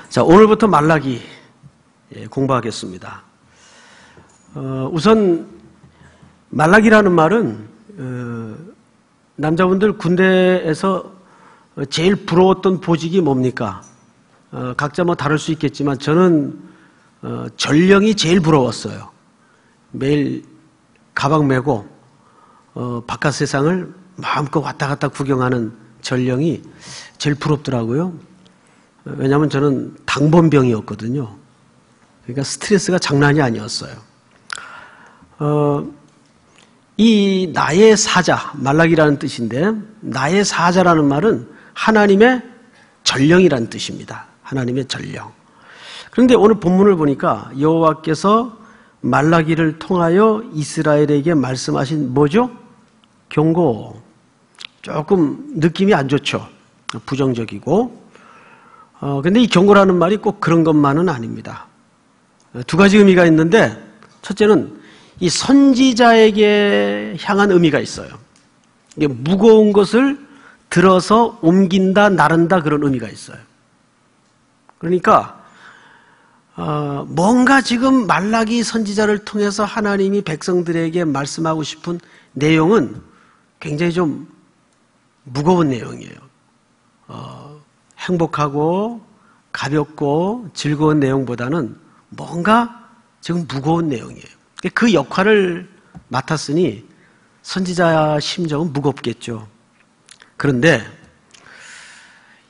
자, 오늘부터 말라기 공부하겠습니다. 우선 말라기라는 말은 남자분들 군대에서 제일 부러웠던 보직이 뭡니까? 각자 뭐 다를 수 있겠지만 저는 전령이 제일 부러웠어요. 매일 가방 메고 바깥 세상을 마음껏 왔다 갔다 구경하는 전령이 제일 부럽더라고요. 왜냐하면 저는 당번병이었거든요. 그러니까 스트레스가 장난이 아니었어요. 이 나의 사자, 말라기라는 뜻인데 나의 사자라는 말은 하나님의 전령이라는 뜻입니다. 하나님의 전령. 그런데 오늘 본문을 보니까 여호와께서 말라기를 통하여 이스라엘에게 말씀하신 뭐죠? 경고. 조금 느낌이 안 좋죠. 부정적이고. 근데 이 경고라는 말이 꼭 그런 것만은 아닙니다. 두 가지 의미가 있는데 첫째는 이 선지자에게 향한 의미가 있어요. 이게 무거운 것을 들어서 옮긴다, 나른다 그런 의미가 있어요. 그러니까 뭔가 지금 말라기 선지자를 통해서 하나님이 백성들에게 말씀하고 싶은 내용은 굉장히 좀 무거운 내용이에요. 행복하고 가볍고 즐거운 내용보다는 뭔가 지금 무거운 내용이에요. 그 역할을 맡았으니 선지자 심정은 무겁겠죠. 그런데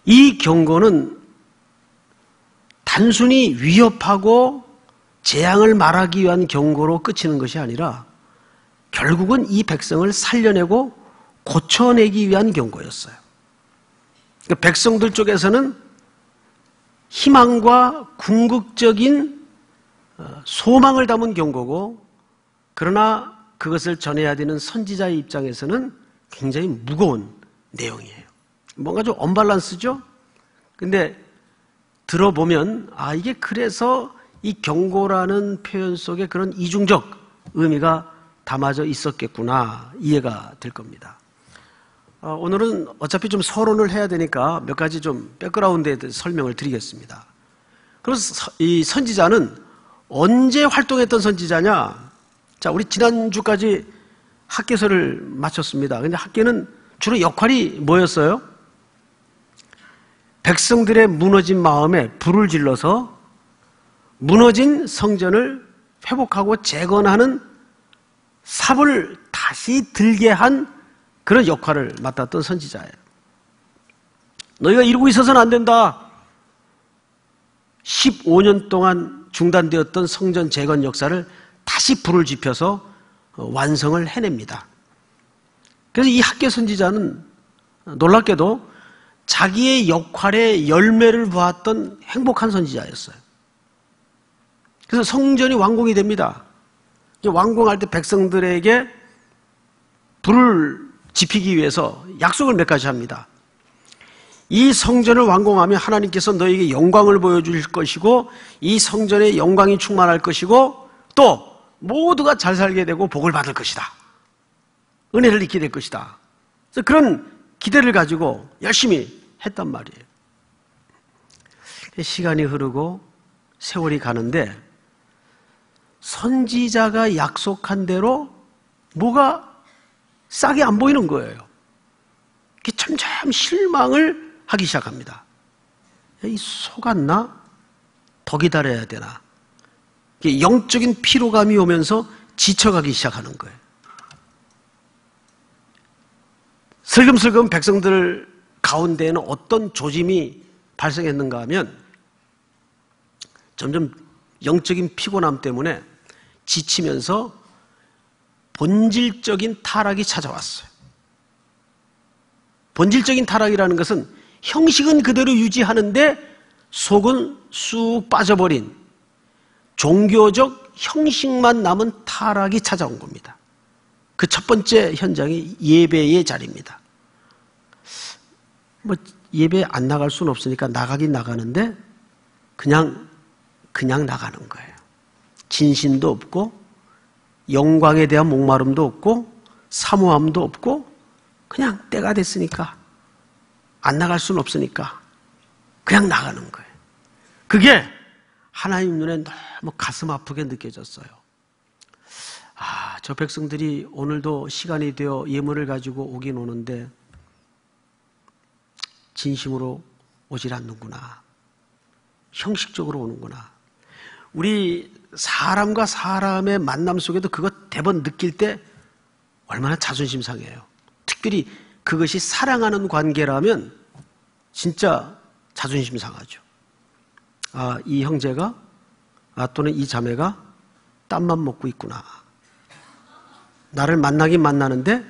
이 경고는 단순히 위협하고 재앙을 말하기 위한 경고로 그치는 것이 아니라 결국은 이 백성을 살려내고 고쳐내기 위한 경고였어요. 백성들 쪽에서는 희망과 궁극적인 소망을 담은 경고고, 그러나 그것을 전해야 되는 선지자의 입장에서는 굉장히 무거운 내용이에요. 뭔가 좀 언밸런스죠? 근데 들어보면 이게 그래서 이 경고라는 표현 속에 그런 이중적 의미가 담아져 있었겠구나 이해가 될 겁니다. 오늘은 어차피 좀 서론을 해야 되니까 몇 가지 좀 백그라운드에 대해서 설명을 드리겠습니다. 그래서 이 선지자는 언제 활동했던 선지자냐? 자, 우리 지난주까지 학개서를 마쳤습니다. 근데 학개는 주로 역할이 뭐였어요? 백성들의 무너진 마음에 불을 질러서 무너진 성전을 회복하고 재건하는 삽을 다시 들게 한 그런 역할을 맡았던 선지자예요. 너희가 이러고 있어서는 안 된다. 15년 동안 중단되었던 성전 재건 역사를 다시 불을 지펴서 완성을 해냅니다. 그래서 이 학개 선지자는 놀랍게도 자기의 역할의 열매를 보았던 행복한 선지자였어요. 그래서 성전이 완공이 됩니다. 완공할 때 백성들에게 불을 지피기 위해서 약속을 몇 가지 합니다. 이 성전을 완공하면 하나님께서 너에게 영광을 보여줄 것이고 이 성전에 영광이 충만할 것이고 또 모두가 잘 살게 되고 복을 받을 것이다. 은혜를 입게 될 것이다. 그래서 그런 기대를 가지고 열심히 했단 말이에요. 시간이 흐르고 세월이 가는데 선지자가 약속한 대로 뭐가 싹이 안 보이는 거예요. 점점 실망을 하기 시작합니다. 이 속았나? 더 기다려야 되나? 영적인 피로감이 오면서 지쳐가기 시작하는 거예요. 슬금슬금 백성들 가운데에는 어떤 조짐이 발생했는가 하면 점점 영적인 피곤함 때문에 지치면서 본질적인 타락이 찾아왔어요. 본질적인 타락이라는 것은 형식은 그대로 유지하는데 속은 쑥 빠져버린 종교적 형식만 남은 타락이 찾아온 겁니다. 그 첫 번째 현장이 예배의 자리입니다. 예배 안 나갈 수는 없으니까 나가긴 나가는데 그냥 나가는 거예요. 진심도 없고 영광에 대한 목마름도 없고 사모함도 없고 그냥 때가 됐으니까 안 나갈 수는 없으니까 그냥 나가는 거예요. 그게 하나님 눈에 너무 가슴 아프게 느껴졌어요. 저 백성들이 오늘도 시간이 되어 예물을 가지고 오긴 오는데 진심으로 오질 않는구나. 형식적으로 오는구나. 우리 사람과 사람의 만남 속에도 그것 대번 느낄 때 얼마나 자존심 상해요. 특별히 그것이 사랑하는 관계라면 진짜 자존심 상하죠. 이 형제가 또는 이 자매가 땀만 먹고 있구나. 나를 만나긴 만나는데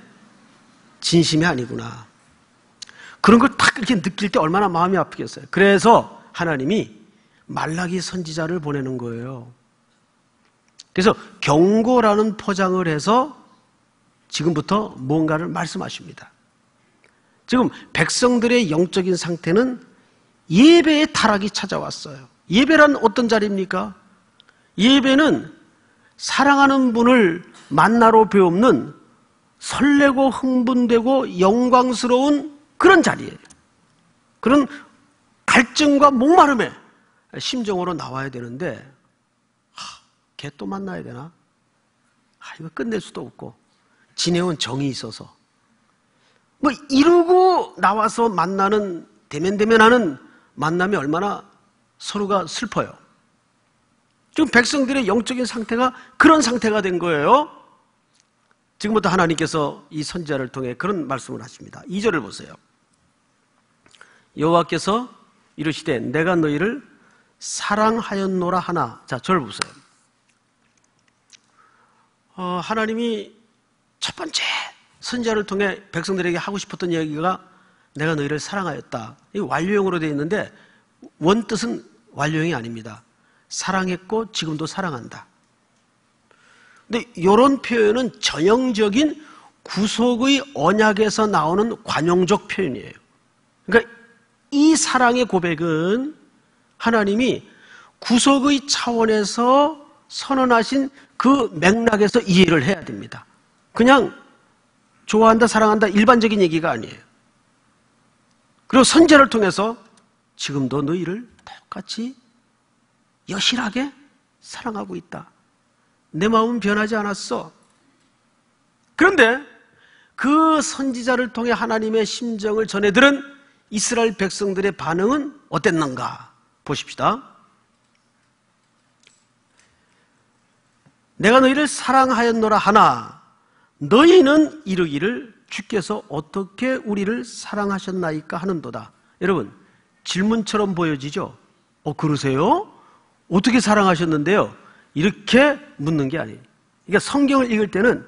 진심이 아니구나. 그런 걸 딱 이렇게 느낄 때 얼마나 마음이 아프겠어요. 그래서 하나님이 말라기 선지자를 보내는 거예요. 그래서 경고라는 포장을 해서 지금부터 뭔가를 말씀하십니다. 지금 백성들의 영적인 상태는 예배의 타락이 찾아왔어요. 예배란 어떤 자리입니까? 예배는 사랑하는 분을 만나러 배움는 설레고 흥분되고 영광스러운 그런 자리예요. 그런 갈증과 목마름의 심정으로 나와야 되는데 걔 또 만나야 되나? 이거 끝낼 수도 없고 지내온 정이 있어서 뭐 이러고 나와서 만나는 대면대면하는 만남이 얼마나 서로가 슬퍼요. 지금 백성들의 영적인 상태가 그런 상태가 된 거예요. 지금부터 하나님께서 이 선지자를 통해 그런 말씀을 하십니다. 2절을 보세요. 여호와께서 이르시되 내가 너희를 사랑하였노라 하나. 자, 저를 보세요. 하나님이 첫 번째 선지자를 통해 백성들에게 하고 싶었던 이야기가 내가 너희를 사랑하였다. 이 완료형으로 되어 있는데 원뜻은 완료형이 아닙니다. 사랑했고 지금도 사랑한다. 근데 이런 표현은 전형적인 구속의 언약에서 나오는 관용적 표현이에요. 그러니까 이 사랑의 고백은 하나님이 구속의 차원에서 선언하신 그 맥락에서 이해를 해야 됩니다. 그냥 좋아한다, 사랑한다 일반적인 얘기가 아니에요. 그리고 선지자를 통해서 지금도 너희를 똑같이 여실하게 사랑하고 있다. 내 마음은 변하지 않았어. 그런데 그 선지자를 통해 하나님의 심정을 전해들은 이스라엘 백성들의 반응은 어땠는가 보십시다. 내가 너희를 사랑하였노라 하나 너희는 이르기를 주께서 어떻게 우리를 사랑하셨나이까 하는도다. 여러분 질문처럼 보여지죠? 그러세요? 어떻게 사랑하셨는데요? 이렇게 묻는 게 아니에요. 그러니까 성경을 읽을 때는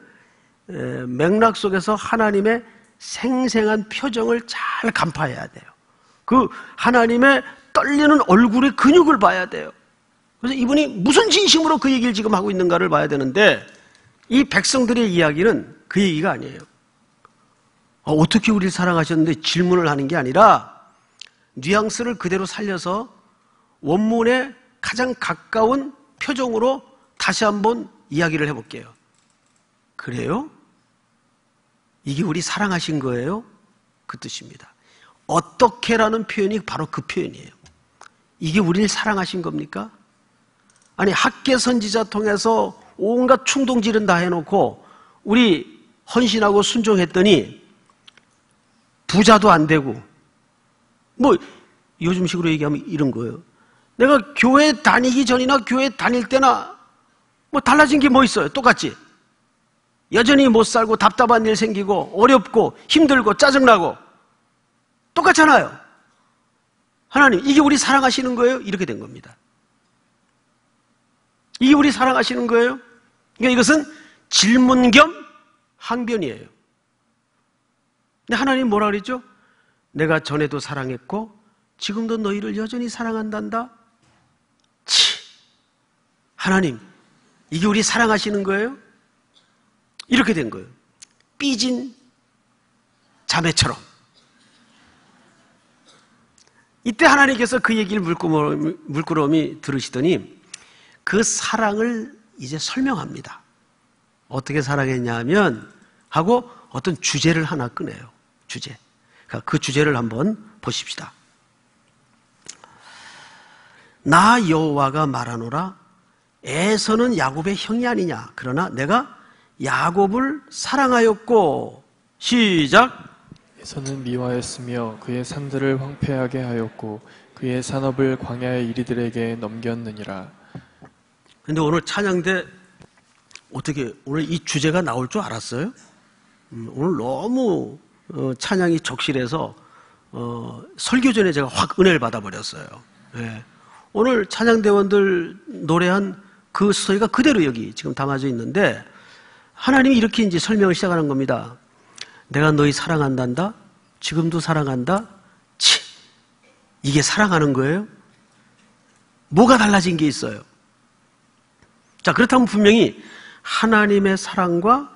맥락 속에서 하나님의 생생한 표정을 잘 간파해야 돼요. 그 하나님의 떨리는 얼굴의 근육을 봐야 돼요. 그래서 이분이 무슨 진심으로 그 얘기를 지금 하고 있는가를 봐야 되는데 이 백성들의 이야기는 그 얘기가 아니에요. 어떻게 우리를 사랑하셨는데 질문을 하는 게 아니라 뉘앙스를 그대로 살려서 원문에 가장 가까운 표정으로 다시 한번 이야기를 해볼게요. 그래요? 이게 우리 사랑하신 거예요? 그 뜻입니다. 어떻게라는 표현이 바로 그 표현이에요. 이게 우리를 사랑하신 겁니까? 아니 학계 선지자 통해서 온갖 충동질은 다 해놓고 우리 헌신하고 순종했더니 부자도 안 되고 뭐 요즘식으로 얘기하면 이런 거예요. 내가 교회 다니기 전이나 교회 다닐 때나 뭐 달라진 게 뭐 있어요? 똑같지. 여전히 못 살고 답답한 일 생기고 어렵고 힘들고 짜증나고 똑같잖아요. 하나님 이게 우리 사랑하시는 거예요? 이렇게 된 겁니다. 이게 우리 사랑하시는 거예요? 그러니까 이것은 질문 겸 항변이에요. 근데 하나님 뭐라 그랬죠? 내가 전에도 사랑했고 지금도 너희를 여전히 사랑한단다. 하나님 이게 우리 사랑하시는 거예요? 이렇게 된 거예요. 삐진 자매처럼. 이때 하나님께서 그 얘기를 물끄러미 들으시더니 그 사랑을 이제 설명합니다. 어떻게 사랑했냐 하면 하고 어떤 주제를 하나 꺼내요. 주제. 그 주제를 한번 보십시다. 나 여호와가 말하노라. 에서는 야곱의 형이 아니냐. 그러나 내가 야곱을 사랑하였고. 시작. 에서는 미워하였으며 그의 산들을 황폐하게 하였고 그의 산업을 광야의 이리들에게 넘겼느니라. 근데 오늘 찬양대 어떻게 오늘 이 주제가 나올 줄 알았어요? 오늘 너무 찬양이 적실해서 설교 전에 제가 확 은혜를 받아버렸어요. 네. 오늘 찬양대원들 노래한 그 스토리가 그대로 여기 지금 담아져 있는데 하나님이 이렇게 이제 설명을 시작하는 겁니다. 내가 너희 사랑한단다. 지금도 사랑한다. 치, 이게 사랑하는 거예요? 뭐가 달라진 게 있어요? 자, 그렇다면 분명히 하나님의 사랑과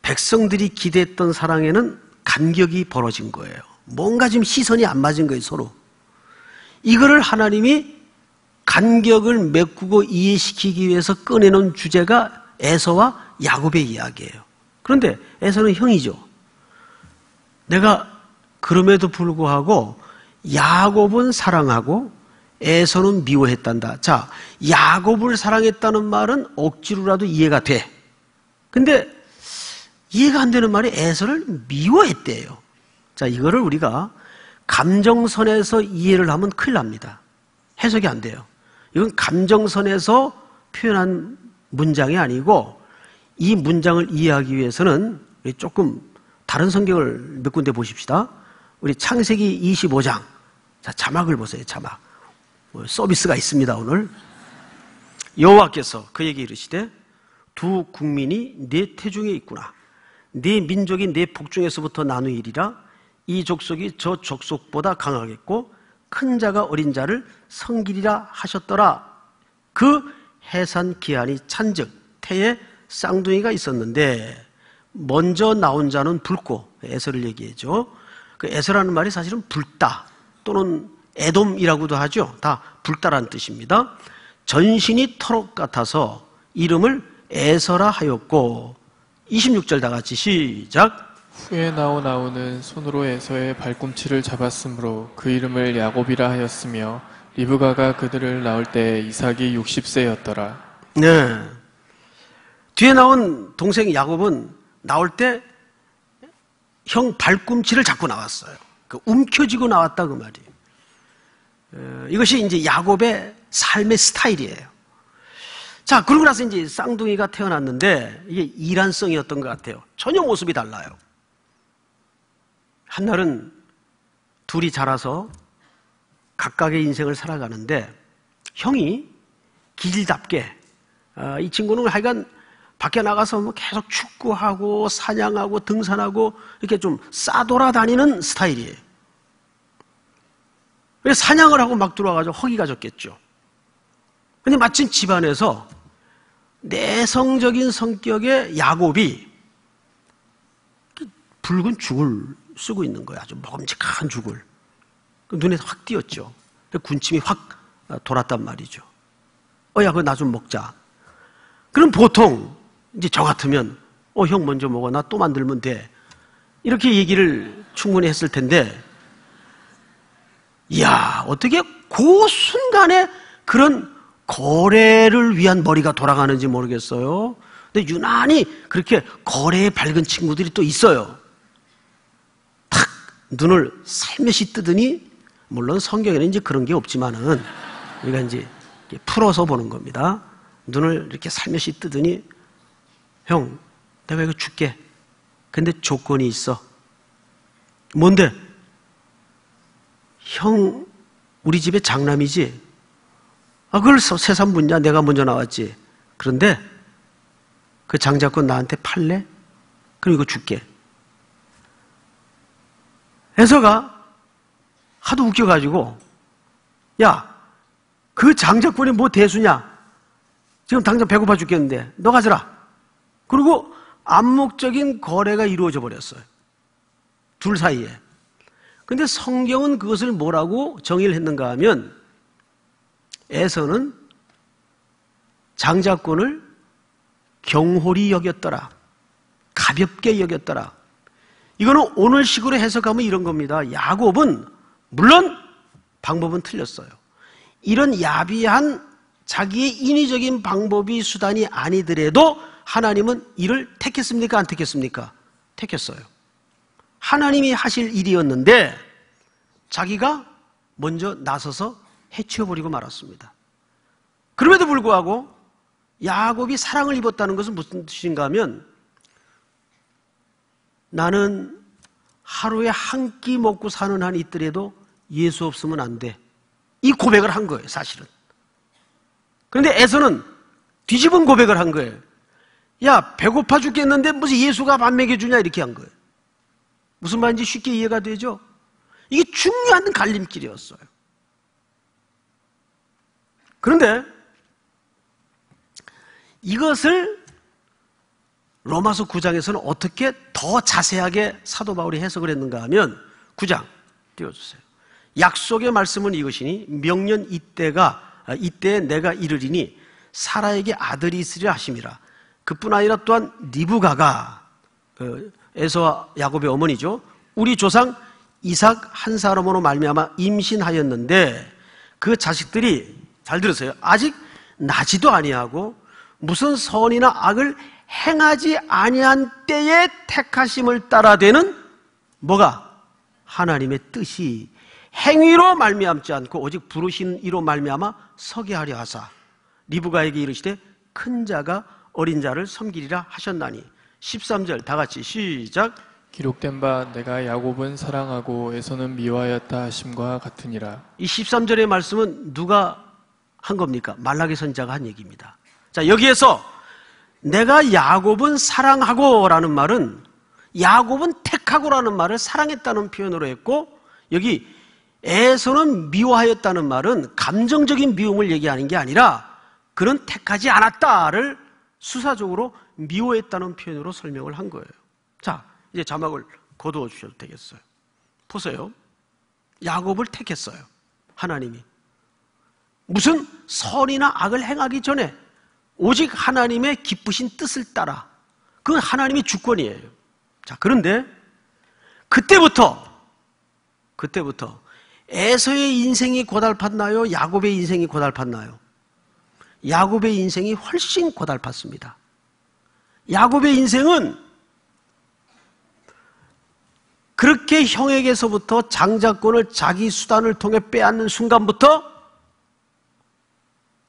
백성들이 기대했던 사랑에는 간격이 벌어진 거예요. 뭔가 지금 시선이 안 맞은 거예요, 서로. 이거를 하나님이 간격을 메꾸고 이해시키기 위해서 꺼내놓은 주제가 에서와 야곱의 이야기예요. 그런데 에서는 형이죠. 내가 그럼에도 불구하고 야곱은 사랑하고 에서는 미워했단다. 자, 야곱을 사랑했다는 말은 억지로라도 이해가 돼. 근데 이해가 안 되는 말이 에서를 미워했대요. 자, 이거를 우리가 감정선에서 이해를 하면 큰일 납니다. 해석이 안 돼요. 이건 감정선에서 표현한 문장이 아니고 이 문장을 이해하기 위해서는 조금 다른 성경을 몇 군데 보십시다. 우리 창세기 25장. 자, 자막을 보세요. 자막. 서비스가 있습니다, 오늘. 여호와께서 그에게 이르시되 두 국민이 네 태중에 있구나. 네 민족이 네 복중에서부터 나누이리라. 이 족속이 저 족속보다 강하겠고 큰 자가 어린 자를 섬기리라 하셨더라. 그 해산 기한이 찬즉 태에 쌍둥이가 있었는데 먼저 나온 자는 붉고, 에서를 얘기해죠. 그 에서라는 말이 사실은 붉다 또는 에돔이라고도 하죠. 다 붉다라는 뜻입니다. 전신이 털옷 같아서 이름을 에서라 하였고. 26절 다 같이 시작. 후에 나오는 손으로 에서의 발꿈치를 잡았으므로 그 이름을 야곱이라 하였으며 리브가가 그들을 낳을 때 이삭이 60세였더라. 네. 뒤에 나온 동생 야곱은 나올 때 형 발꿈치를 잡고 나왔어요. 그 움켜쥐고 나왔다 그 말이에요. 이것이 이제 야곱의 삶의 스타일이에요. 자, 그러고 나서 이제 쌍둥이가 태어났는데 이게 이란성이었던 것 같아요. 전혀 모습이 달라요. 한날은 둘이 자라서 각각의 인생을 살아가는데 형이 기질답게 이 친구는 하여간 밖에 나가서 뭐 계속 축구하고 사냥하고 등산하고 이렇게 좀 싸돌아다니는 스타일이에요. 그래서 사냥을 하고 막 들어와가지고 허기가 졌겠죠. 근데 마침 집안에서 내성적인 성격의 야곱이 붉은 죽을 쓰고 있는 거야. 아주 먹음직한 죽을. 눈에 확 띄었죠. 군침이 확 돌았단 말이죠. 야, 그거 나 좀 먹자. 그럼 보통 이제 저 같으면 형 먼저 먹어. 나 또 만들면 돼. 이렇게 얘기를 충분히 했을 텐데, 이야, 어떻게 그 순간에 그런 거래를 위한 머리가 돌아가는지 모르겠어요. 근데 유난히 그렇게 거래에 밝은 친구들이 또 있어요. 탁 눈을 살며시 뜨더니, 물론 성경에는 이제 그런 게 없지만은 우리가 이제 풀어서 보는 겁니다. 눈을 이렇게 살며시 뜨더니 형, 내가 이거 줄게. 근데 조건이 있어. 뭔데? 형, 우리 집에 장남이지? 그걸 새삼 묻냐? 내가 먼저 나왔지. 그런데 그 장자권 나한테 팔래? 그럼 이거 줄게. 에서가 하도 웃겨가지고, 야, 그 장자권이 뭐 대수냐? 지금 당장 배고파 죽겠는데 너 가져라. 그리고 암묵적인 거래가 이루어져 버렸어요. 둘 사이에. 근데 성경은 그것을 뭐라고 정의를 했는가 하면, 에서는 장자권을 경홀히 여겼더라. 가볍게 여겼더라. 이거는 오늘식으로 해석하면 이런 겁니다. 야곱은 물론 방법은 틀렸어요. 이런 야비한 자기의 인위적인 방법이 수단이 아니더라도 하나님은 이를 택했습니까? 안 택했습니까? 택했어요. 하나님이 하실 일이었는데 자기가 먼저 나서서 해치워버리고 말았습니다. 그럼에도 불구하고 야곱이 사랑을 입었다는 것은 무슨 뜻인가 하면, 나는 하루에 한 끼 먹고 사는 한이 있더라도 예수 없으면 안 돼. 이 고백을 한 거예요, 사실은. 그런데 에서는 뒤집은 고백을 한 거예요. 야, 배고파 죽겠는데 무슨 예수가 밥 먹여주냐, 이렇게 한 거예요. 무슨 말인지 쉽게 이해가 되죠? 이게 중요한 갈림길이었어요. 그런데 이것을 로마서 9장에서는 어떻게 더 자세하게 사도 바울이 해석을 했는가 하면, 9장 띄워주세요. 약속의 말씀은 이것이니 명년 이때에 내가 이르리니 사라에게 아들이 있으리라 하심이라. 그뿐 아니라 또한 리브가가, 에서와 야곱의 어머니죠, 우리 조상 이삭 한 사람으로 말미암아 임신하였는데 그 자식들이, 잘 들으세요, 아직 나지도 아니하고 무슨 선이나 악을 행하지 아니한 때에 택하심을 따라 되는 뭐가? 하나님의 뜻이 행위로 말미암지 않고 오직 부르신 이로 말미암아 서게 하려 하사 리브가에게 이르시되 큰 자가 어린 자를 섬기리라 하셨나니. 13절 다 같이 시작. 기록된 바 내가 야곱은 사랑하고 에서는 미워하였다 하심과 같으니라. 이 13절의 말씀은 누가 한 겁니까? 말라기 선지자가 한 얘기입니다. 자, 여기에서 내가 야곱은 사랑하고 라는 말은 야곱은 택하고 라는 말을 사랑했다는 표현으로 했고, 여기 에서는 미워하였다는 말은 감정적인 미움을 얘기하는 게 아니라 그는 택하지 않았다를 수사적으로 미워했다는 표현으로 설명을 한 거예요. 자, 이제 자막을 거두어 주셔도 되겠어요. 보세요. 야곱을 택했어요, 하나님이. 무슨 선이나 악을 행하기 전에 오직 하나님의 기쁘신 뜻을 따라. 그건 하나님의 주권이에요. 자, 그런데 그때부터 에서의 인생이 고달팠나요? 야곱의 인생이 고달팠나요? 야곱의 인생이 훨씬 고달팠습니다. 야곱의 인생은 그렇게 형에게서부터 장자권을 자기 수단을 통해 빼앗는 순간부터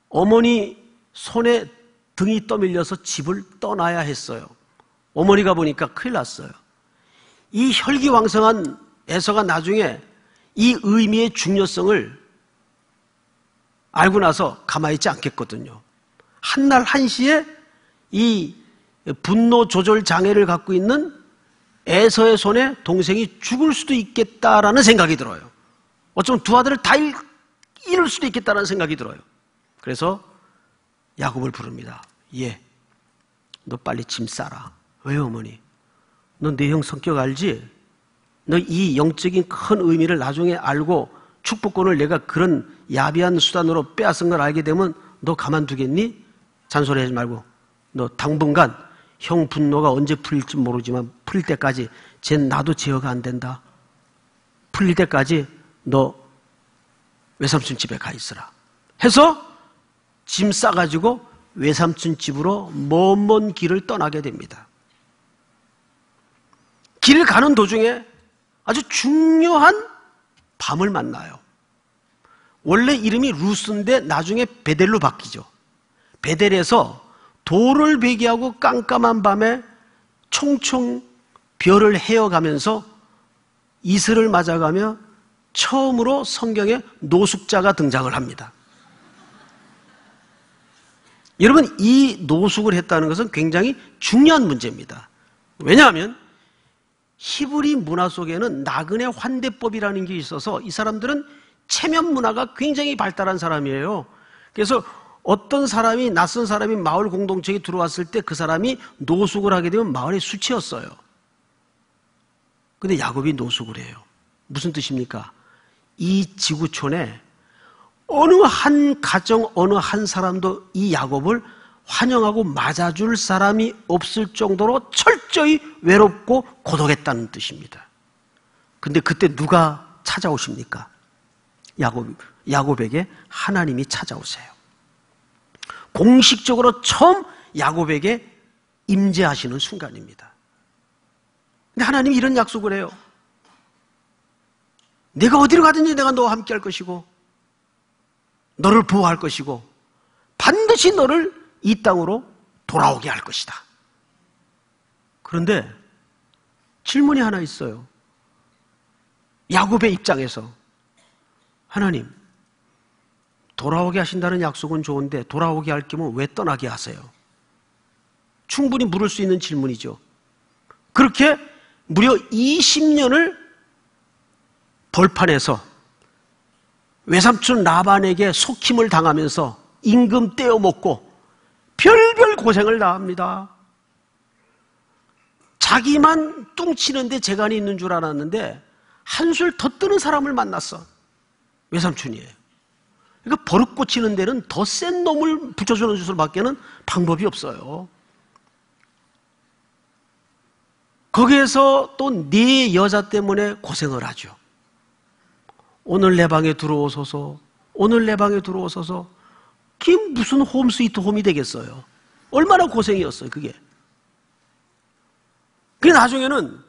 어머니 손에 등이 떠밀려서 집을 떠나야 했어요. 어머니가 보니까 큰일 났어요. 이 혈기왕성한 에서가 나중에 이 의미의 중요성을 알고 나서 가만히 있지 않겠거든요. 한날 한시에 이 분노 조절 장애를 갖고 있는 에서의 손에 동생이 죽을 수도 있겠다라는 생각이 들어요. 어쩌면 두 아들을 다 잃을 수도 있겠다라는 생각이 들어요. 그래서 야곱을 부릅니다. 얘, 너 빨리 짐 싸라. 왜요, 어머니? 너 내 형 성격 알지? 너 이 영적인 큰 의미를 나중에 알고 축복권을 내가 그런 야비한 수단으로 빼앗은 걸 알게 되면 너 가만두겠니? 잔소리하지 말고 너 당분간 형 분노가 언제 풀릴지 모르지만 풀릴 때까지 쟤는 나도 제어가 안 된다. 풀릴 때까지 너 외삼촌 집에 가 있으라 해서 짐 싸가지고 외삼촌 집으로 먼 길을 떠나게 됩니다. 길 가는 도중에 아주 중요한 밤을 만나요. 원래 이름이 루스인데 나중에 베델로 바뀌죠. 베델에서 돌을 베개하고 깜깜한 밤에 총총 별을 헤어가면서 이슬을 맞아가며 처음으로 성경에 노숙자가 등장을 합니다. 여러분, 이 노숙을 했다는 것은 굉장히 중요한 문제입니다. 왜냐하면 히브리 문화 속에는 나그네 환대법이라는 게 있어서 이 사람들은 체면 문화가 굉장히 발달한 사람이에요. 그래서 어떤 사람이, 낯선 사람이 마을 공동체에 들어왔을 때 그 사람이 노숙을 하게 되면 마을의 수치였어요. 근데 야곱이 노숙을 해요. 무슨 뜻입니까? 이 지구촌에 어느 한 가정, 어느 한 사람도 이 야곱을 환영하고 맞아줄 사람이 없을 정도로 철저히 외롭고 고독했다는 뜻입니다. 근데 그때 누가 찾아오십니까? 야곱에게 하나님이 찾아오세요. 공식적으로 처음 야곱에게 임재하시는 순간입니다. 근데 하나님이 이런 약속을 해요. 내가 어디로 가든지 내가 너와 함께 할 것이고 너를 보호할 것이고 반드시 너를 이 땅으로 돌아오게 할 것이다. 그런데 질문이 하나 있어요. 야곱의 입장에서 하나님, 돌아오게 하신다는 약속은 좋은데 돌아오게 할 겸은 왜 떠나게 하세요? 충분히 물을 수 있는 질문이죠. 그렇게 무려 20년을 벌판에서 외삼촌 라반에게 속힘을 당하면서 임금 떼어먹고 별별 고생을 다 합니다. 자기만 뚱치는데 재간이 있는 줄 알았는데 한술 더 뜨는 사람을 만났어. 외삼촌이에요. 그러니까 버릇 고치는 데는 더 센 놈을 붙여주는 수밖에는 방법이 없어요. 거기에서 또 네 여자 때문에 고생을 하죠. 오늘 내 방에 들어오소서, 오늘 내 방에 들어오소서. 그게 무슨 홈 스위트 홈이 되겠어요. 얼마나 고생이었어요, 그게. 그게 나중에는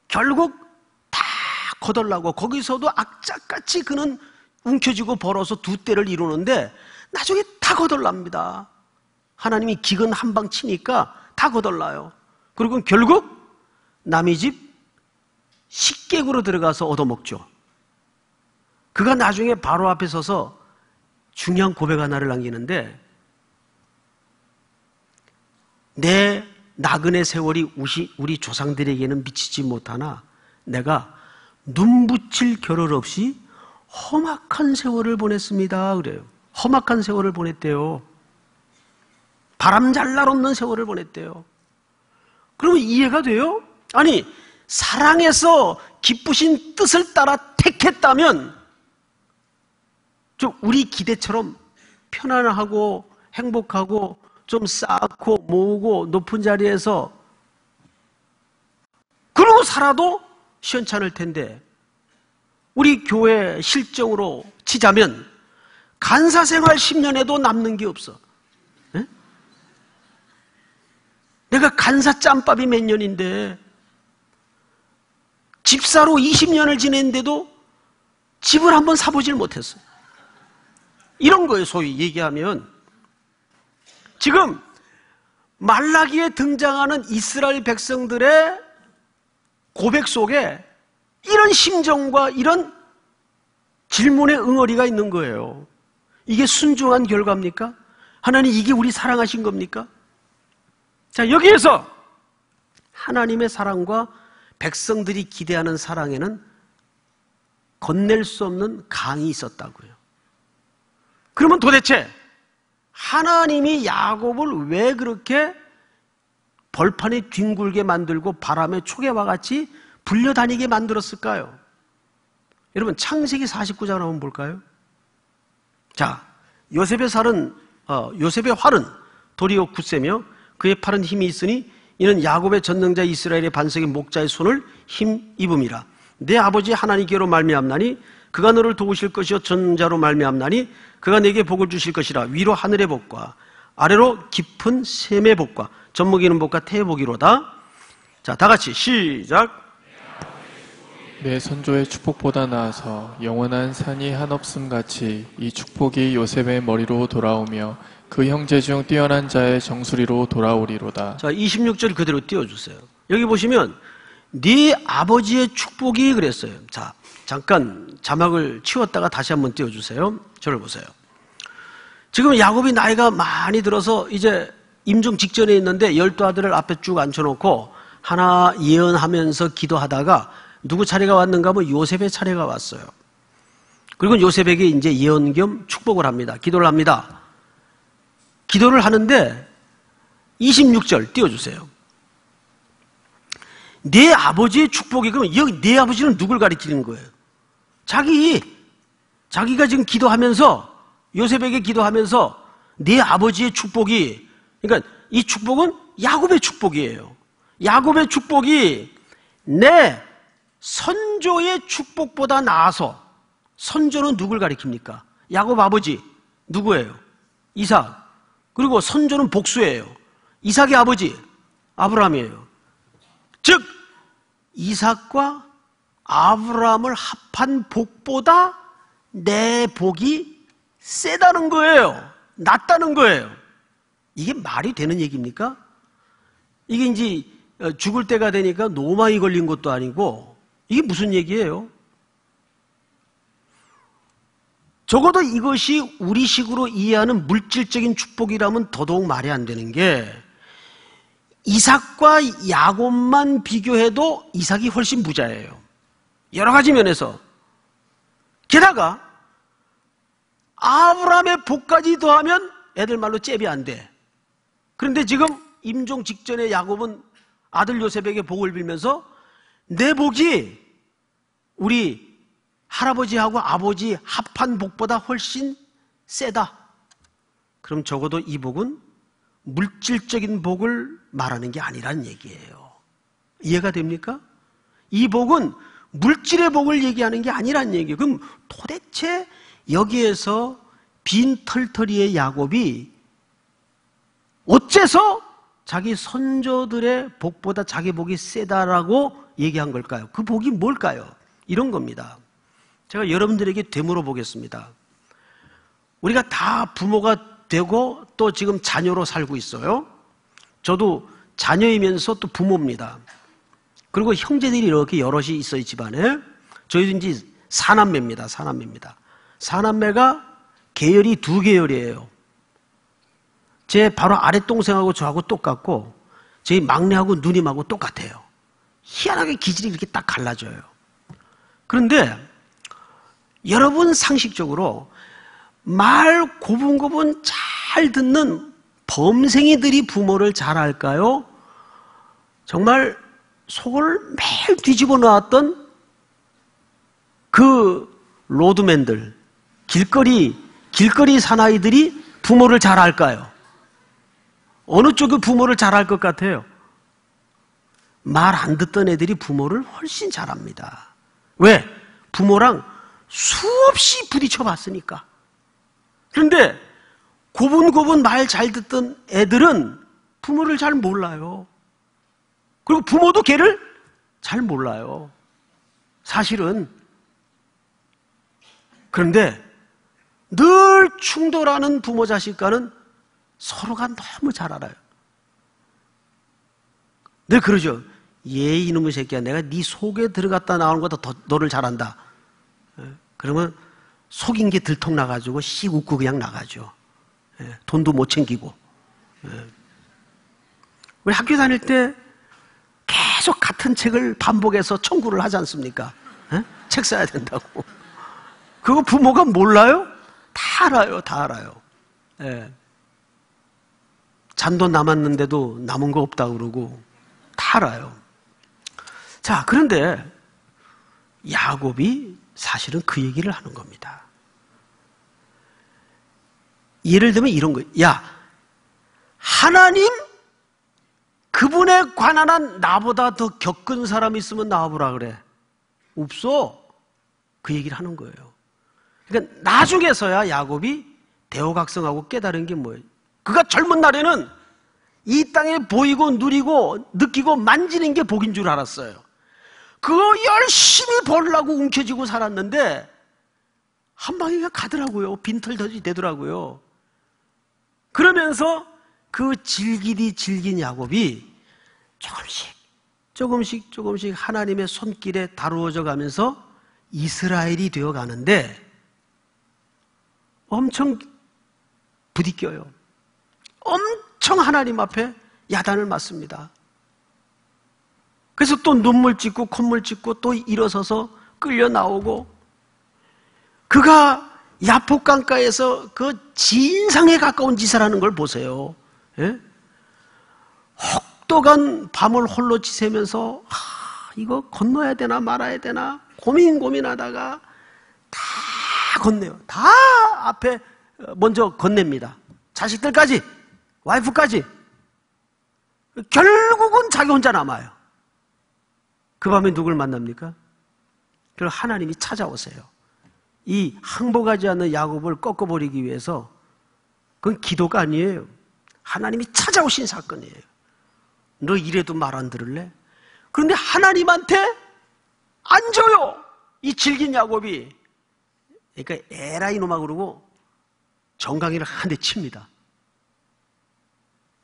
결국 다 거덜나고 거기서도 악착같이 그는 움켜쥐고 벌어서 두 떼를 이루는데 나중에 다 거덜납니다. 하나님이 기근 한 방 치니까 다 거덜나요. 그리고 결국 남의 집 식객으로 들어가서 얻어먹죠. 그가 나중에 바로 앞에 서서 중요한 고백 하나를 남기는데, 내 나그네 세월이 우리 조상들에게는 미치지 못하나 내가 눈 붙일 겨를 없이 험악한 세월을 보냈습니다. 그래요. 험악한 세월을 보냈대요. 바람 잘 날 없는 세월을 보냈대요. 그러면 이해가 돼요? 아니, 사랑해서 기쁘신 뜻을 따라 택했다면 좀 우리 기대처럼 편안하고 행복하고 좀 쌓고 모으고 높은 자리에서 그러고 살아도 시원찮을 텐데, 우리 교회 실정으로 치자면 간사생활 10년에도 남는 게 없어. 에? 내가 간사 짬밥이 몇 년인데 집사로 20년을 지냈는데도 집을 한번 사보질 못했어요. 이런 거예요, 소위 얘기하면. 지금 말라기에 등장하는 이스라엘 백성들의 고백 속에 이런 심정과 이런 질문의 응어리가 있는 거예요. 이게 순종한 결과입니까? 하나님, 이게 우리 사랑하신 겁니까? 자, 여기에서 하나님의 사랑과 백성들이 기대하는 사랑에는 건넬 수 없는 강이 있었다고요. 그러면 도대체 하나님이 야곱을 왜 그렇게 벌판에 뒹굴게 만들고 바람에 초계와 같이 불려다니게 만들었을까요? 여러분, 창세기 49장 한번 볼까요? 자, 요셉의 활은 도리어 굳세며 그의 팔은 힘이 있으니 이는 야곱의 전능자 이스라엘의 반석의 목자의 손을 힘입음이라. 내 아버지 하나님께로 말미암나니 그가 너를 도우실 것이요 전자로 말미암나니 그가 내게 복을 주실 것이라. 위로 하늘의 복과 아래로 깊은 샘의 복과 젖먹이는 복과 태의 복이로다. 자, 다 같이 시작. 내 선조의 축복보다 나아서 영원한 산이 한없음 같이 이 축복이 요셉의 머리로 돌아오며 그 형제 중 뛰어난 자의 정수리로 돌아오리로다. 자, 26절 그대로 띄워주세요. 여기 보시면 네 아버지의 축복이 그랬어요. 자, 잠깐 자막을 치웠다가 다시 한번 띄워주세요. 저를 보세요. 지금 야곱이 나이가 많이 들어서 이제 임종 직전에 있는데 12아들을 앞에 쭉 앉혀놓고 하나 예언하면서 기도하다가 누구 차례가 왔는가 하면 요셉의 차례가 왔어요. 그리고 요셉에게 이제 예언 겸 축복을 합니다. 기도를 합니다. 기도를 하는데 26절 띄워주세요. 내 아버지의 축복이, 그러면 여기 내 아버지는 누굴 가리키는 거예요? 자기가 지금 기도하면서, 요셉에게 기도하면서 내 아버지의 축복이, 그러니까 이 축복은 야곱의 축복이에요. 야곱의 축복이 내 선조의 축복보다 나아서, 선조는 누굴 가리킵니까? 야곱 아버지 누구예요? 이삭. 그리고 선조는 복수예요. 이삭의 아버지 아브라함이에요. 즉 이삭과 아브라함을 합한 복보다 내 복이 세다는 거예요. 낫다는 거예요. 이게 말이 되는 얘기입니까? 이게 이제 죽을 때가 되니까 노망이 걸린 것도 아니고 이게 무슨 얘기예요? 적어도 이것이 우리식으로 이해하는 물질적인 축복이라면 더더욱 말이 안 되는 게 이삭과 야곱만 비교해도 이삭이 훨씬 부자예요. 여러 가지 면에서. 게다가 아브라함의 복까지 더하면 애들 말로 잽이 안 돼. 그런데 지금 임종 직전에 야곱은 아들 요셉에게 복을 빌면서 내 복이 우리 할아버지하고 아버지 합한 복보다 훨씬 세다. 그럼 적어도 이 복은 물질적인 복을 말하는 게 아니라는 얘기예요. 이해가 됩니까? 이 복은 물질의 복을 얘기하는 게 아니라는 얘기예요. 그럼 도대체 여기에서 빈 털터리의 야곱이 어째서 자기 선조들의 복보다 자기 복이 세다라고 얘기한 걸까요? 그 복이 뭘까요? 이런 겁니다. 제가 여러분들에게 되물어 보겠습니다. 우리가 다 부모가 되고 또 지금 자녀로 살고 있어요. 저도 자녀이면서 또 부모입니다. 그리고 형제들이 이렇게 여럿이 있어요, 집안에. 저희도 이제 사남매입니다. 사남매가 계열이 두 계열이에요. 제 바로 아랫동생하고 저하고 똑같고 저희 막내하고 누님하고 똑같아요. 희한하게 기질이 이렇게 딱 갈라져요. 그런데 여러분 상식적으로 말 고분고분 잘 듣는 범생이들이 부모를 잘 알까요? 정말 속을 매일 뒤집어 놓았던 그 로드맨들, 길거리 사나이들이 부모를 잘 알까요? 어느 쪽이 부모를 잘 알 것 같아요? 말 안 듣던 애들이 부모를 훨씬 잘 압니다. 왜? 부모랑 수없이 부딪혀 봤으니까. 그런데 고분고분 말 잘 듣던 애들은 부모를 잘 몰라요. 그리고 부모도 걔를 잘 몰라요. 사실은. 그런데 늘 충돌하는 부모 자식과는 서로가 너무 잘 알아요. 늘 그러죠. 얘 이놈의 새끼야, 내가 네 속에 들어갔다 나오는 것보다 더 너를 잘한다. 그러면 속인 게 들통 나가지고 씩 웃고 그냥 나가죠. 돈도 못 챙기고. 우리 학교 다닐 때 계속 같은 책을 반복해서 청구를 하지 않습니까? 책 사야 된다고. 그거 부모가 몰라요? 다 알아요. 다 알아요. 잔돈 남았는데도 남은 거 없다고 그러고 다 알아요. 자, 그런데 야곱이 사실은 그 얘기를 하는 겁니다. 예를 들면 이런 거예요. 야, 하나님 그분에 관한 한 나보다 더 겪은 사람이 있으면 나와보라 그래. 없어. 그 얘기를 하는 거예요. 그러니까 나중에서야 야곱이 대호각성하고 깨달은 게 뭐예요? 그가 젊은 날에는 이 땅에 보이고 누리고 느끼고 만지는 게 복인 줄 알았어요. 그거 열심히 벌려고 움켜쥐고 살았는데 한 방이가 가더라고요. 빈털터리 되더라고요. 그러면서 그 질기디 질긴 야곱이 조금씩 하나님의 손길에 다루어져 가면서 이스라엘이 되어 가는데 엄청 부딪혀요. 엄청 하나님 앞에 야단을 맞습니다. 그래서 또 눈물 찢고 콧물 찢고 또 일어서서 끌려 나오고 그가 야폭강가에서 그 진상에 가까운 짓을 하는 걸 보세요. 예? 혹독한 밤을 홀로 지새면서 이거 건너야 되나 말아야 되나 고민하다가 다 건네요. 다 앞에 먼저 건넵니다. 자식들까지, 와이프까지. 결국은 자기 혼자 남아요. 그 밤에 누굴 만납니까? 그리고 하나님이 찾아오세요. 이 항복하지 않는 야곱을 꺾어버리기 위해서 그건 기도가 아니에요. 하나님이 찾아오신 사건이에요. 너 이래도 말 안 들을래? 그런데 하나님한테 안 줘요. 이 질긴 야곱이. 그러니까 에라 이놈아 그러고 정강이를 한 대 칩니다.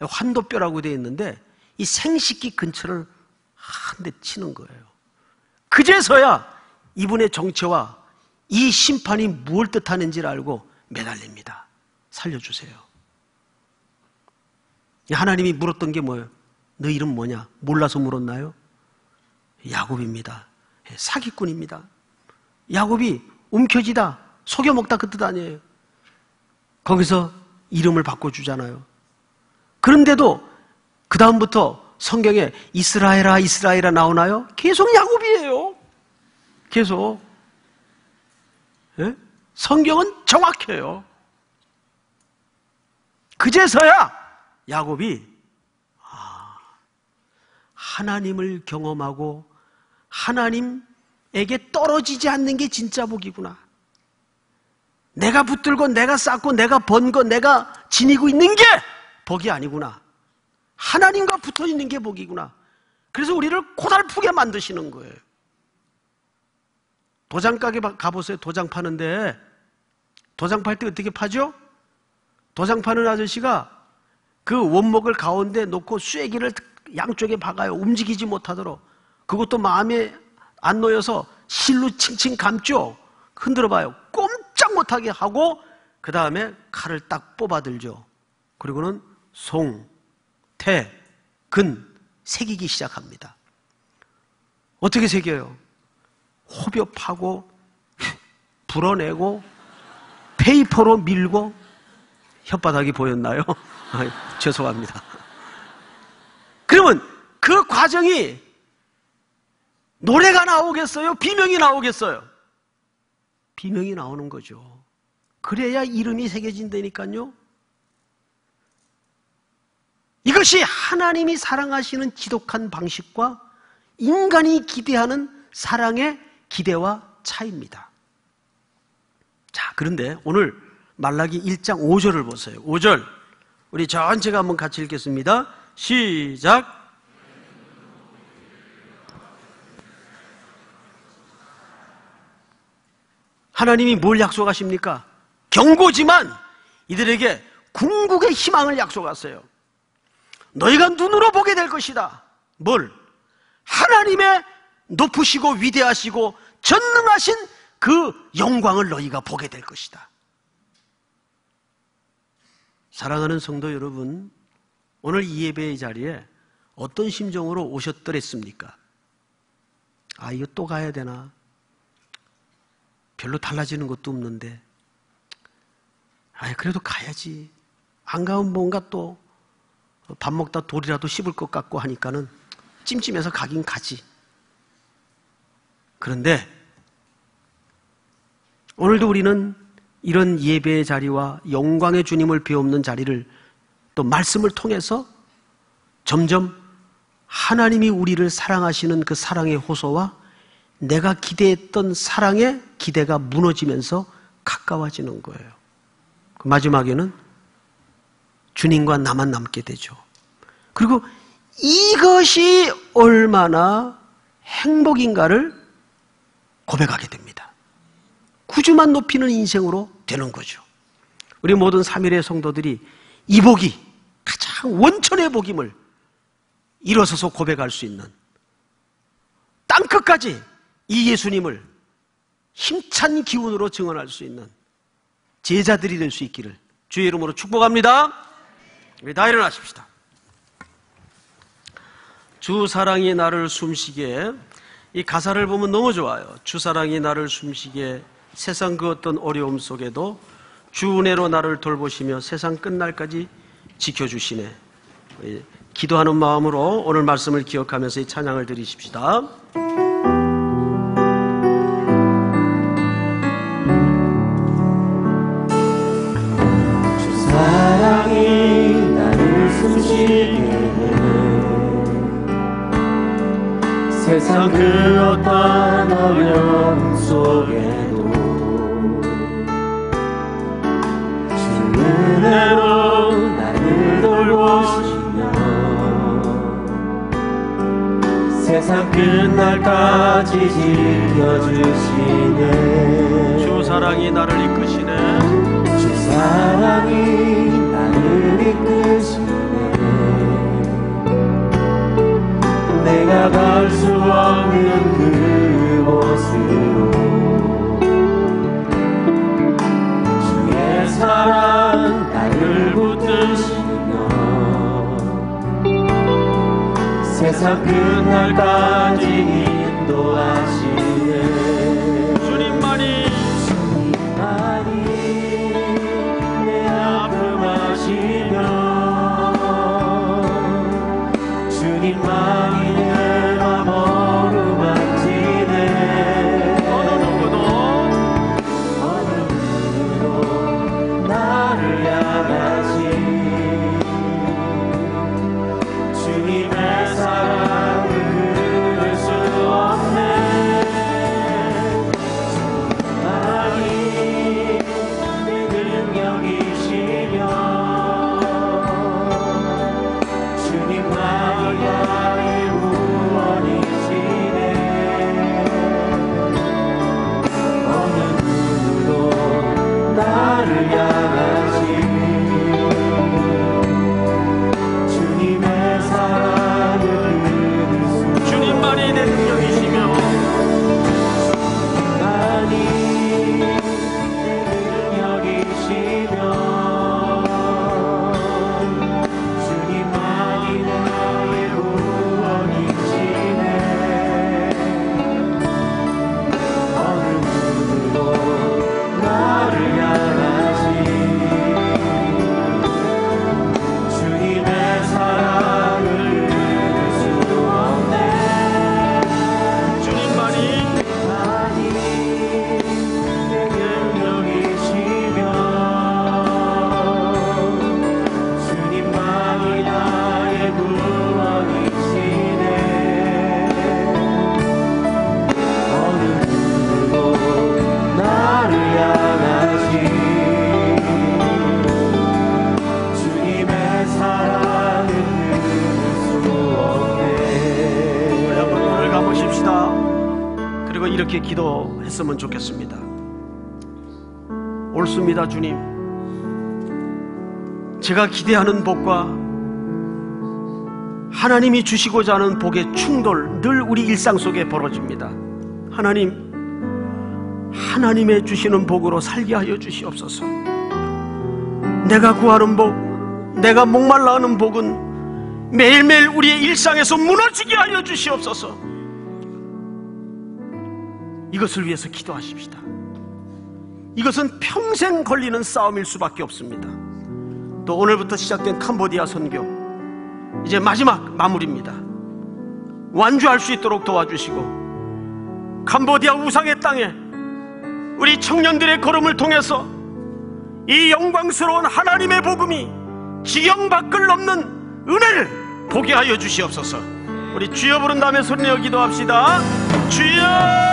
환도뼈라고 되어 있는데 이 생식기 근처를 한 대 치는 거예요. 그제서야 이분의 정체와 이 심판이 무엇을 뜻하는지를 알고 매달립니다. 살려주세요. 하나님이 물었던 게 뭐예요? 너 이름 뭐냐? 몰라서 물었나요? 야곱입니다. 사기꾼입니다. 야곱이 움켜쥐다, 속여먹다 그 뜻 아니에요. 거기서 이름을 바꿔주잖아요. 그런데도 그 다음부터 성경에 이스라엘아 이스라엘아 나오나요? 계속 야곱이에요. 계속. 예? 성경은 정확해요. 그제서야 야곱이 하나님을 경험하고 하나님에게 떨어지지 않는 게 진짜 복이구나. 내가 붙들고 내가 쌓고 내가 번 거 내가 지니고 있는 게 복이 아니구나. 하나님과 붙어 있는 게 복이구나. 그래서 우리를 고달프게 만드시는 거예요. 도장 가게 가보세요. 도장 파는데 도장 팔 때 어떻게 파죠? 도장 파는 아저씨가 그 원목을 가운데 놓고 쐐기를 양쪽에 박아요. 움직이지 못하도록. 그것도 마음에 안 놓여서 실로 칭칭 감죠. 흔들어 봐요. 꼼짝 못하게 하고 그 다음에 칼을 딱 뽑아들죠. 그리고는 송, 태, 근 새기기 시작합니다. 어떻게 새겨요? 호흡하고 불어내고 페이퍼로 밀고. 혓바닥이 보였나요? 죄송합니다. 그러면 그 과정이 노래가 나오겠어요? 비명이 나오겠어요? 비명이 나오는 거죠. 그래야 이름이 새겨진다니까요. 이것이 하나님이 사랑하시는 지독한 방식과 인간이 기대하는 사랑의 기대와 차이입니다. 자, 그런데 오늘 말라기 1장 5절을 보세요. 5절. 우리 전체가 한번 같이 읽겠습니다. 시작. 하나님이 뭘 약속하십니까? 경고지만 이들에게 궁극의 희망을 약속하세요. 너희가 눈으로 보게 될 것이다. 뭘? 하나님의 높으시고 위대하시고 전능하신 그 영광을 너희가 보게 될 것이다. 사랑하는 성도 여러분, 오늘 이 예배의 자리에 어떤 심정으로 오셨더랬습니까? 아, 이거 또 가야 되나? 별로 달라지는 것도 없는데, 아, 그래도 가야지. 안 가면 뭔가 또 밥 먹다 돌이라도 씹을 것 같고 하니까는 찜찜해서 가긴 가지. 그런데 오늘도 우리는 이런 예배의 자리와 영광의 주님을 배우는 자리를 또 말씀을 통해서 점점 하나님이 우리를 사랑하시는 그 사랑의 호소와 내가 기대했던 사랑의 기대가 무너지면서 가까워지는 거예요. 그 마지막에는 주님과 나만 남게 되죠. 그리고 이것이 얼마나 행복인가를 고백하게 됩니다. 구주만 높이는 인생으로 되는 거죠. 우리 모든 3일의 성도들이 이 복이 가장 원천의 복임을 일어서서 고백할 수 있는, 땅끝까지 이 예수님을 힘찬 기운으로 증언할 수 있는 제자들이 될 수 있기를 주의 이름으로 축복합니다. 우리 다 일어나십시다. 주 사랑이 나를 숨쉬게, 이 가사를 보면 너무 좋아요. 주 사랑이 나를 숨쉬게 세상 그 어떤 어려움 속에도 주 은혜로 나를 돌보시며 세상 끝날까지 지켜주시네. 기도하는 마음으로 오늘 말씀을 기억하면서 이 찬양을 드리십시다. 주 사랑이 나를 숨쉬게 세상 그 어떤 어려움 속에도 은혜로 나를 돌보시며 세상 끝날까지 지켜주시네. 주 사랑이 나를 이끄시네. 주 사랑이 나를 이끄시네. 내가 갈 수 없는 그곳으로 주의 사랑 나를 붙드시며 세상 끝날까지 인도하시네. 주님만이 내 아픔 아시며 주님만이 내 맘 어루만지네. 어느 누구도 나를 향하시 주님의 사랑을 그릴 수 없네. 주님만이 내 능력이시며 주님만이 나의 구원이시네. 어느 누구도 나를 향하시 주님의 사랑을 그릴 수 주님만이 내 능력이시며 주님만이 내 능력이시며 주님만이 나의 구원이시네. 어느 누구도 나를 향하시 주님의 사랑을 그릴 수 없네. 주님만이 내 능력이시며 주님만이 나의 구원이시네. 어느 누구도 나를 향하시 주님의 사랑을 그릴 수 없네. 우리 한번 눈을 감으십시다. 그리고 이렇게 기도했으면 좋겠습니다. 옳습니다, 주님. 제가 기대하는 복과 하나님이 주시고자 하는 복의 충돌 늘 우리 일상 속에 벌어집니다. 하나님의 주시는 복으로 살게 하여 주시옵소서. 내가 구하는 복, 내가 목말라 하는 복은 매일매일 우리의 일상에서 무너지게 하여 주시옵소서. 이것을 위해서 기도하십시다. 이것은 평생 걸리는 싸움일 수밖에 없습니다. 또 오늘부터 시작된 캄보디아 선교, 이제 마지막 마무리입니다. 완주할 수 있도록 도와주시고 캄보디아 우상의 땅에 우리 청년들의 걸음을 통해서 이 영광스러운 하나님의 복음이 지경 밖을 넘는 은혜를 보게 하여 주시옵소서. 우리 주여 부른 다음에 소리내어 기도합시다. 주여!